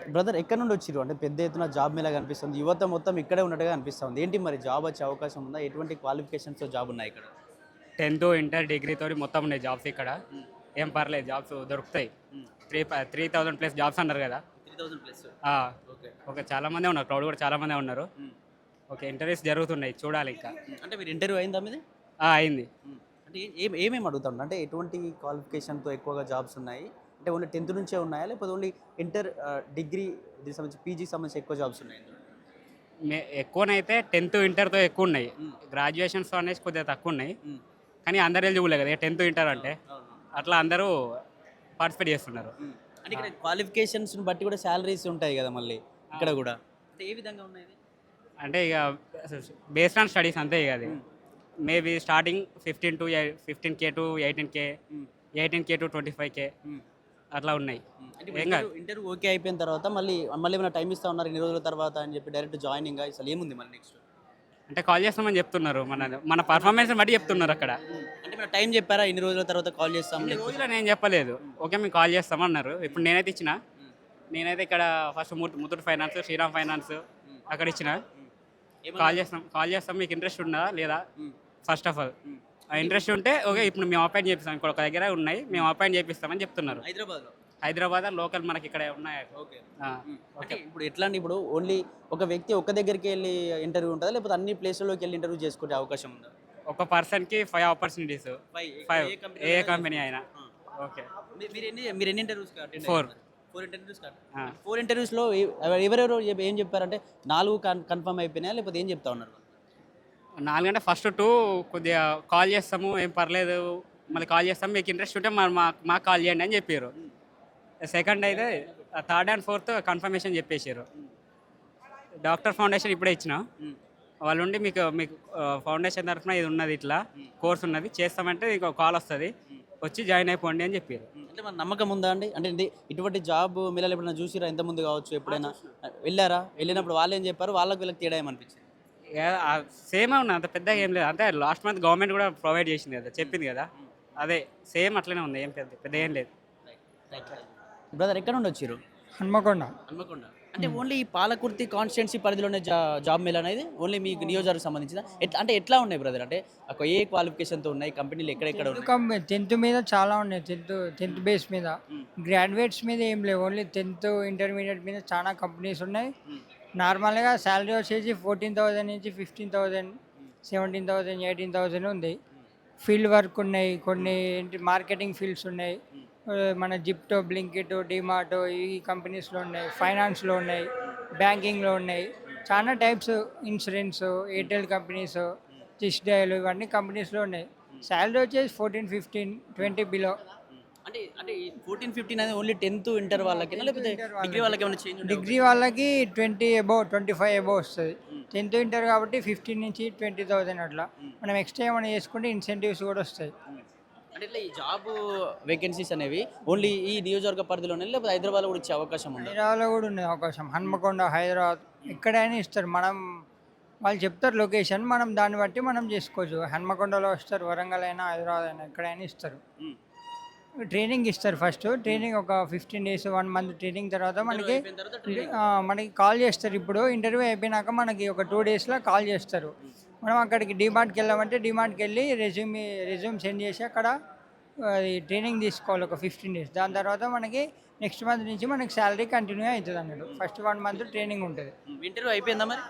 Brother ఎక్కడి నుండి వచ్చిర్రు? అంటే పెద్ద ఎత్తున జాబ్ మేళా కనిపిస్తుంది. యువత మొత్తం ఇక్కడే ఉన్నట్టుగా అనిపిస్తుంది. ఏంటి మరి జాబ్ వచ్చే అవకాశం ఉందా? ఎటువంటి క్వాలిఫికేషన్స్‌తో జాబ్ ఉన్నాయి ఇక్కడ? 10థ్, ఇంటర్, డిగ్రీతోని మొత్తం ఉన్నాయి జాబ్స్ ఇక్కడ. హ్మ్. ఏం పర్లేదు జాబ్స్ దొరుకుతాయి. హ్మ్. 3000 ప్లస్ జాబ్స్ అన్నారు కదా! 3000 ప్లస్. ఆ! ఓకే. ఓకే. చాలా మందే ఉన్నారు. క్రౌడ్ కూడా చాలా మందే ఉన్నారు. హ్మ్. ఓకే. ఇంటర్వ్యూస్ జరుగుతున్నాయి. చూడాలి ఇంకా. హ్మ్. అంటే మీరు ఇంటర్వ్యూ అయిందా మీది? అయింది. హ్మ్. అంటే ఏమేమి అడుగుతాడు? అంటే ఎటువంటి క్వాలిఫికేషన్‌తో ఎక్కువగా జాబ్స్ ఉన్నాయి? అంటే ఓన్లీ 10థ్ నుంచే ఉన్నాయా? లేకపోతే ఓన్లీ ఇంటర్ డిగ్రీ దీనికి సంబంధించి పీజీకి సంబంధించి ఎక్కువ జాబ్స్ ఉన్నాయా ఇందులో? ఎక్కువనైతే 10థ్, ఇంటర్‌తో ఎక్కువున్నాయి. హ్మ్. గ్రాడ్యుయేషన్స్ అనేసి కొద్దిగా తక్కువున్నాయి. హ్మ్. కానీ అందరు ఎలిజిబులే కదా! 10థ్, ఇంటర్ అంటే. అవును. అట్లా అందరూ పార్టిసిపేట్ చేస్తున్నారు. హ్మ్. అంటే ఇక్కడ క్వాలిఫికేషన్స్‌ని బట్టి కూడా సాలరీస్ ఉంటాయి గదా! మళ్ళీ ఇక్కడ ఆ! గూడా. అంటే ఏ విధంగా ఉన్నాయి ఇవి? అంటే ఇక బేస్డ్ ఆన్ స్టడీస్ అంతే ఇక అది. హ్మ్. Maybe starting 15K to 18K, హ్మ్. 18K టు 25K హ్మ్. అట్లా ఉన్నాయి. హ్మ్. అంటే ఇప్పుడు ఏం కాదు. ఇంటర్వ్యూ ఓకే అయిపోయిన తర్వాత మళ్ళీ ఏమైనా టైమ్ ఇస్తా ఉన్నారు ఇన్ని రోజుల తర్వాత అని చెప్పి డైరెక్ట్ జాయినింగా అసలు ఏముంది మళ్ళీ నెక్స్ట్? అంటే కాల్ చేస్తామని చెప్తున్నారు. మన పర్ఫార్మెన్స్‌ని బట్టి చెప్తున్నారు అక్కడ. హ్మ్. అంటే ఏమైనా టైమ్ చెప్పారా? ఇన్ని రోజుల తర్వాత కాల్ చేస్తాం ఇన్ని లేకపోతే రోజులని ఏం చెప్పలేదు. హ్మ్. ఓకే మేము కాల్ చేస్తామన్నారు. ఇప్పుడు హ్మ్. నేనైతే ఇచ్చిన. హ్మ్. నేనైతే ఇక్కడ first Muthoot finance, Shriram finance హ్మ్. అక్కడ ఇచ్చిన. హ్మ్. కాల్ చేస్తాం మీకు ఇంట్రెస్ట్ ఉందా లేదా హ్మ్. First of all. హ్మ్. ఆ అంటే ఇంట్రెస్ట్ ఉంటే ఓకే హ్మ్. ఇప్పుడు మేము అపాయింట్ చేపిస్తాం. ఇక్కడ ఒక దగ్గర ఉన్నాయి. మేము హ్మ్. అపాయింట్ చేపిస్తామని చెప్తున్నారు. హైదరాబాద్‌లో. హైదరాబాద్ లోకల్ మనకి ఇక్కడ ఉన్నాయి. ఓకే. ఆ! హ్మ్. అంటే ఓకే. ఇప్పుడు ఎట్లా అండి? ఇప్పుడు ఓన్లీ ఒక వ్యక్తి ఒక్క దగ్గరికే ఎళ్లి ఇంటర్వ్యూ ఉంటదా? లేకపోతే అన్ని ప్లేస్‌లలోకెళ్ళి ఇంటర్వ్యూ చేసుకునే అవకాశం ఉందా? ఒక పర్సన్‌కి 5 ఆపర్చునిటీస్. 5 ఇక్కడ 5 ఏ ఏ కంపెనీలో అయినా కంపెనీ చేసుకోవచ్చు. అయినా. ఆ! ఓకే. మీరెన్ని ఇంటర్వ్యూస్‌కి అటెండ్ అయ్యారు 4. మరి? 4 ఇంటర్వ్యూస్‌కి ఆ! 4 ఇంటర్వ్యూస్‌లో ఎవరెవరు ఏం చెప్పారంటే 4 కన్ఫర్మ్ అయిపోయినాయా? లేకపోతే ఏం చెప్తా ఉన్నారు వాళ్ళు? 4 అంటే ఫస్ట్ 2 కొద్దిగా కాల్ చేస్తాము. ఏం పర్లేదు. హ్మ్. మళ్ళీ కాల్ చేస్తాము. మీకు ఇంట్రెస్ట్ ఉంటే మాకు కాల్ చేయండి అని చెప్పిర్రు. హ్మ్. సెకండ్ అయితే థర్డ్ అండ్ ఫోర్త్ కన్ఫర్మేషన్ చెప్పేసిర్రు. హ్మ్. డాక్టర్ ఫౌండేషన్ ఇప్పుడే ఇచ్చిన. హ్మ్. వాళ్ళుండి మీకు ఫౌండేషన్ తరఫున ఇది ఉన్నది ఇట్లా హ్మ్. కోర్స్ ఉన్నది. చేస్తామంటే ఇంకో కాల్ వస్తది. హ్మ్. వచ్చి జాయిన్ అయిపోండి అని చెప్పిర్రు. హ్మ్. అంటే మరి నమ్మకం ఉందా అండి? అంటే ఇటువంటి జాబ్ మీలలో ఎప్పుడైనా చూసిర్రా ఇంతకుముందు కావచ్చు ఎప్పుడైనా? చూసిన. వెళ్లారా? వెళ్ళినప్పుడు వాళ్ళేం చెప్పారు? వాళ్ళకి వీళ్ళకి తేడా ఏమనిపించింది? సేమే ఉన్నది. అంత పెద్దగా హ్మ్. ఏం లేదు. అంటే లాస్ట్ మంత్ గవర్నమెంట్ కూడా ప్రొవైడ్ చేసింది కదా! హ్మ్. చెప్పింది కదా! హ్మ్. అదే సేమ్ అట్లనే ఉంది. ఏం పెద్దగా హ్మ్. ఏం లేదు. రైట్. Thank you. బ్రదర్ ఎక్కడ నుండి వచ్చిర్రు? హన్మకొండ. హన్మకొండ. అంటే హ్మ్. ఓన్లీ ఈ పాలకుర్తి కాన్స్టిట్యుయెన్సీ పరిధిలోనే జాబ్ మేళా అనేది ఓన్లీ మీకు నియోజకవర్గం సంబంధించిందా? అంటే ఎట్లా ఉన్నాయి బ్రదర్? అంటే ఏ క్వాలిఫికేషన్‌తో ఉన్నాయి? కంపెనీలు ఎక్కడెక్కడ 10థ్ ఉన్నాయి? 10థ్ మీద చాలా ఉన్నాయి. 10థ్ హ్మ్. బేస్ మీద. హ్మ్. గ్రాడ్యుయేట్స్ మీద ఏం లేవు. ఓన్లీ 10థ్, ఇంటర్మీడియేట్ మీద చాలా కంపెనీస్ ఉన్నాయి. హ్మ్. నార్మల్‌గా సాలరీ వచ్చేసి 14,000 నుంచి 15,000, హ్మ్. 17,000, 18,000 ఉంది. హ్మ్. ఫీల్డ్ వర్క్ ఉన్నాయి. హ్మ్. కొన్ని మార్కెటింగ్ ఫీల్డ్స్ ఉన్నాయి. హ్మ్. మన జిప్టో, బ్లింకిట్, డిమార్ట్ ఈ కంపెనీస్‌లో ఉన్నాయి. ఫైనాన్స్‌లో ఉన్నాయి. హ్మ్. బ్యాంకింగ్‌లో ఉన్నాయి. హ్మ్. చాలా టైప్స్ ఇన్సూరెన్స్, హ్మ్. ఎయిర్టెల్ కంపెనీస్, హ్మ్. జిస్ డయల్ ఇవన్నీ కంపెనీస్‌లో ఉన్నాయి. హ్మ్. సాలరీ వచ్చేసి 14, 15, హ్మ్. 20 బిలో. హ్మ్. అంటే ఈ 14, 15 అనేది ఓన్లీ 10థ్, ఇంటర్ వాళ్ళకేనా? 10థ్, లేకపోతే ఇంటర్ డిగ్రీ వాళ్ళకి. వాళ్ళకేమైనా చేంజ్ ఉండే డిగ్రీ అవకాశం ఉందా? వాళ్ళకి 20 అబోవ్, 25 అబోవ్ వస్తది. హ్మ్. 10థ్, ఇంటర్ కాబట్టి 15,000 అట్లా. హ్మ్. మనం ఎక్స్‌ట్రా ఏమైనా చేసుకుంటే ఇన్సెంటివ్స్ కూడా వస్తాయి. హ్మ్. అంటే ఇట్లా ఈ జాబ్ వేకెన్సీస్ అనేవి ఓన్లీ ఈ నియోజకవర్గ పరిధిలోనే లేకపోతే హైదరాబాద్‌లో కూడా ఇచ్చే అవకాశం ఉందా? హైదరాబాద్‌లో కూడా ఉన్నది అవకాశం. హ్మ్. హన్మకొండ, హైదరాబాద్ హ్మ్. ఎక్కడైనా ఇస్తారు. వాళ్ళు చెప్తారు లొకేషన్. మనం దాన్ని బట్టి మనం చేసుకోవచ్చు. హన్మకొండలో ఇస్తారు. వరంగల్ అయినా, హైదరాబాద్ అయినా ఎక్కడైనా ఇస్తారు. హ్మ్. ట్రైనింగ్ ఇస్తారు ఫస్ట్. హ్మ్. ట్రైనింగ్ ఒక 15 డేస్, 1 మంత్ ట్రైనింగ్ తర్వాత ఇంటర్వ్యూ అయిపోయిన తర్వాత ట్రైనింగ్. మనకి కాల్ చేస్తారు. ఇప్పుడు ఇంటర్వ్యూ అయిపోయినాక మనకి ఒక 2 డేస్‌లో కాల్ చేస్తారు. హ్మ్. మనం అక్కడికి డీమార్ట్‌కి వెళ్ళామంటే డీమార్ట్‌కెళ్ళి రెజ్యూమ్ సెండ్ చేసి అక్కడ అది ట్రైనింగ్ తీసుకోవాలి ఒక 15 డేస్. దాని తర్వాత మనకి నెక్స్ట్ మంత్ నుంచి మనకి సాలరీ కంటిన్యూ అయితదన్నట్టు. హ్మ్. ఫస్ట్ 1 మంత్ ట్రైనింగ్ ఉంటది. హ్మ్. ఇంటర్వ్యూ అయిపోయిందా మరి?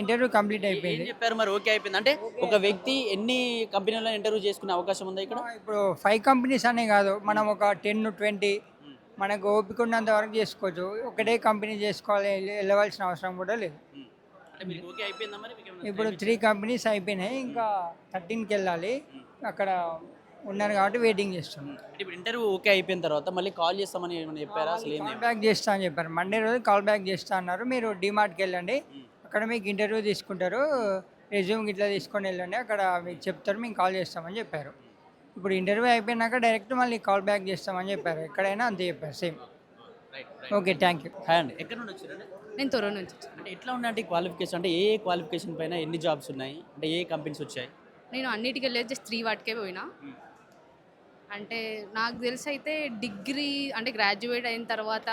ఇంటర్వ్యూ కంప్లీట్ ఏం అయిపోయింది. చెప్పారు మరి? ఓకే అయిపోయిందా? అంటే ఒక వ్యక్తి ఎన్ని కంపెనీలలో ఇంటర్వ్యూ చేసుకునే అవకాశం ఉందా ఇక్కడ? ఇప్పుడు 5 కంపెనీస్ అనే కాదు. హ్మ్. మనం ఒక 10, 20 హ్మ్. మనకు ఓపిక ఉన్నంత వరకు చేసుకోవచ్చు. హ్మ్. ఒకటే కంపెనీ చేసుకోవాలి వెళ్ళవలసిన అవసరం కూడా లేదు. హ్మ్. అంటే మీకు ఓకే అయిపోయిందా మరి? మీకేమైనా ఇప్పుడు టైమ్ 3 ఇచ్చారా? కంపెనీస్ అయిపోయినాయి. హ్మ్. ఇంకా 13కెళ్ళాలి. హ్మ్. అక్కడ ఉన్నారు కాబట్టి వెయిటింగ్ చేస్తున్నాం. హ్మ్. అంటే ఇప్పుడు ఇంటర్వ్యూ ఓకే అయిపోయిన తర్వాత మళ్ళీ కాల్ చేస్తామని ఏమన్నా చెప్పారా? మళ్ళీ అసలు ఏం కాల్ లేదు. బ్యాక్ చేస్తా అని చెప్పారు. మండే రోజు కాల్ బ్యాక్ చేస్తా అన్నారు. మీరు డీమార్ట్‌కెళ్ళండి. హ్మ్. అక్కడ మీకు ఇంటర్వ్యూ తీసుకుంటారు. హ్మ్. రెజ్యూమ్ గిట్లా తీసుకొని వెళ్ళండి. అక్కడ మీకు చెప్తారు. మేము కాల్ చేస్తామని చెప్పారు. హ్మ్. ఇప్పుడు ఇంటర్వ్యూ అయిపోయినాక డైరెక్ట్ మళ్ళీ కాల్ బ్యాక్ చేస్తామని చెప్పారు. ఎక్కడైనా అంతే చెప్పారు same. Okay. Right. Right. Okay. Thank you. Hi అండి. ఎక్కడి నుండి వచ్చారండి? నేను తొర్రూరు నుంచి వచ్చాను. అంటే ఎట్లా ఉన్నాయంటే క్వాలిఫికేషన్ అంటే ఏ క్వాలిఫికేషన్ పైన ఎన్ని జాబ్స్ ఉన్నాయి? అంటే ఏ కంపెనీస్ వచ్చాయి? నేను అన్నిటికెళ్ళేది జస్ట్ 3 వాటికే పోయినా. హ్మ్. అంటే నాకు తెలిసైతే డిగ్రీ అంటే గ్రాడ్యుయేట్ అయిన తర్వాత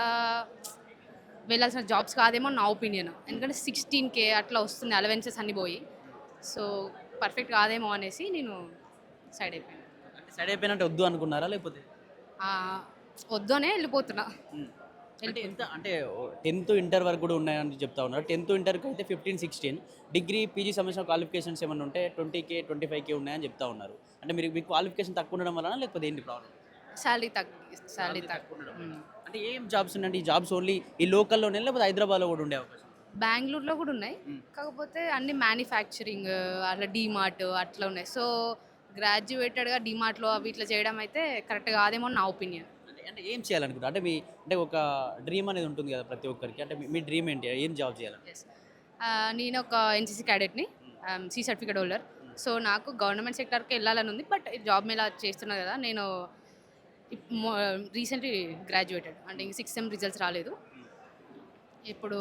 వెళ్ళాల్సిన జాబ్స్ కాదేమో నా ఒపీనియన్. ఎందుకంటే 16K అట్లా వస్తుంది అలవెన్సెస్ అన్ని పోయి. సో పర్ఫెక్ట్ కాదేమో అనేసి నేను సైడ్ అయిపోయాను. అంటే సైడ్ అయిపోయినట్టు వద్దు అనుకున్నారా లేకపోతే ఆ, వద్దు అనే వెళ్ళిపోతున్నా. అంటే ఎంత అంటే 10th ఇంటర్ వరకు కూడా ఉన్నాయని చెప్తా ఉన్నారు. 10th ఇంటర్కి అయితే 15-16, డిగ్రీ పీజీ సంబంధించిన క్వాలిఫికేషన్స్ ఏమైనా ఉంటే 20K 25K ఉన్నాయని చెప్తా ఉన్నారు. అంటే మీరు మీ క్వాలిఫికేషన్ తక్కువ ఉండడం వలన లేకపోతే ఏంటి ప్రాబ్లం? శాలరీ తక్కువ. అంటే ఏం జాబ్స్ ఉన్నాయంటే ఈ జాబ్స్ ఓన్లీ ఈ లోకల్లోనే లేకపోతే హైదరాబాద్లో కూడా ఉండే అవకాశం? బెంగళూరులో కూడా ఉన్నాయి, కాకపోతే అన్ని మ్యానుఫ్యాక్చరింగ్ అట్లా డీమార్ట్ అట్లా ఉన్నాయి. సో గ్రాడ్యుయేటెడ్గా డీమార్ట్లో అవి ఇట్లా చేయడం అయితే కరెక్ట్ కాదేమో నా ఒపీనియన్. అంటే అంటే ఏం చేయాలనుకుంటారు? అంటే మీ అంటే ఒక డ్రీమ్ అనేది ఉంటుంది కదా ప్రతి ఒక్కరికి. అంటే మీ డ్రీమ్ ఏంటి? ఏం జాబ్ చేయాలని? ఎస్, నేను ఒక ఎన్సీసీ క్యాడెట్ని, సి సర్టిఫికేట్ హోల్డర్. సో నాకు గవర్నమెంట్ సెక్టర్కి వెళ్ళాలని ఉంది, బట్ జాబ్ మీద చేస్తున్నా కదా నేను. రీసెంట్లీ గ్రాడ్యుయేటెడ్, అంటే ఇంక 6th సెమ్ రిజల్ట్స్ రాలేదు. ఇప్పుడు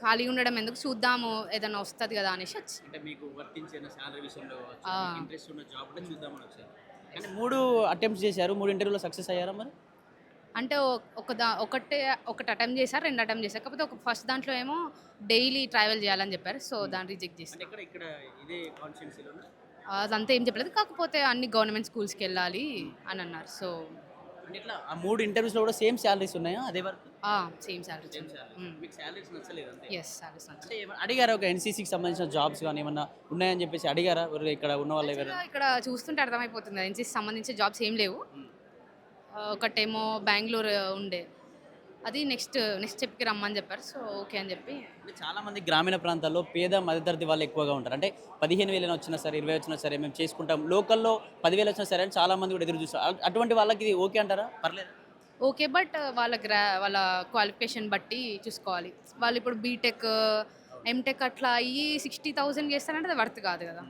ఖాళీ ఉండడం ఎందుకు, చూద్దాము ఏదైనా వస్తుంది కదా అనేసి వచ్చి. అంటే మీకు వర్తించిన సాలరీ విషయంలో ఆ. ఇంట్రెస్ట్ ఉన్న జాబ్ అంటే చూద్దామని వచ్చారు. అంటే 3 అటెంప్ట్స్ చేశారు, 3 ఇంటర్వ్యూలో సక్సెస్ అయ్యారా మరి? అంటే ఒకటి అటెంప్ట్ చేశారు, 2 అటెంప్ట్ చేశారు, కాకపోతే ఒక ఫస్ట్ దాంట్లో ఏమో డైలీ ట్రావెల్ చేయాలని చెప్పారు. సో దాన్ని రిజెక్ట్ అంటే చేశారు. ఇక్కడ ఇదే కాన్స్టిట్యున్సీలోనా? అదంతా ఏం చెప్పలేదు, కాకపోతే అన్ని గవర్నమెంట్ స్కూల్స్కి వెళ్ళాలి అని అన్నారు. సో అంటే ఇట్లా ఆ 3 ఇంటర్వ్యూస్లో కూడా సేమ్ శాలరీస్ ఉన్నాయా అదే వరకు? Same salary. మీకు శాలరీస్ నచ్చలేదు అంతే? ఎస్, శాలరీస్ అంటే ఏమన్నా అడిగారా ఒక ఎన్సీసీకి సంబంధించిన జాబ్స్ కానీ ఏమన్నా ఉన్నాయని చెప్పేసి అడిగారా ఇక్కడ ఉన్న వాళ్ళు ఎవరైనా? ఇక్కడ చూస్తుంటే అర్థమైపోతుంది కదా, ఎన్సీసీ సంబంధించిన జాబ్స్ ఏం లేవు. ఒకటేమో బెంగళూరు ఉండే, అది నెక్స్ట్ స్టెప్కి రమ్మని చెప్పారు. సో ఓకే అని చెప్పి. అంటే చాలా మంది గ్రామీణ ప్రాంతాల్లో పేద మధ్యతరగతి వాళ్ళు ఎక్కువగా ఉంటారు. అంటే 15,000 వచ్చినా సరే 20 వచ్చినా సరే మేము చేసుకుంటాం, లోకల్లో 10,000 వచ్చినా సరే అని చాలా మంది కూడా ఎదురు చూస్తారు. అటువంటి వాళ్ళకి ఇది ఓకే అంటారా? పర్లేదు. ఓకే, బట్ వాళ్ళ క్వాలిఫికేషన్ బట్టి చూసుకోవాలి. వాళ్ళు ఇప్పుడు బీటెక్ ఎంటెక్ అట్లా అయ్యి 60,000 చేస్తారంటే అది వర్త్ కాదు కదా.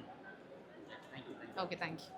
Okay, thank you.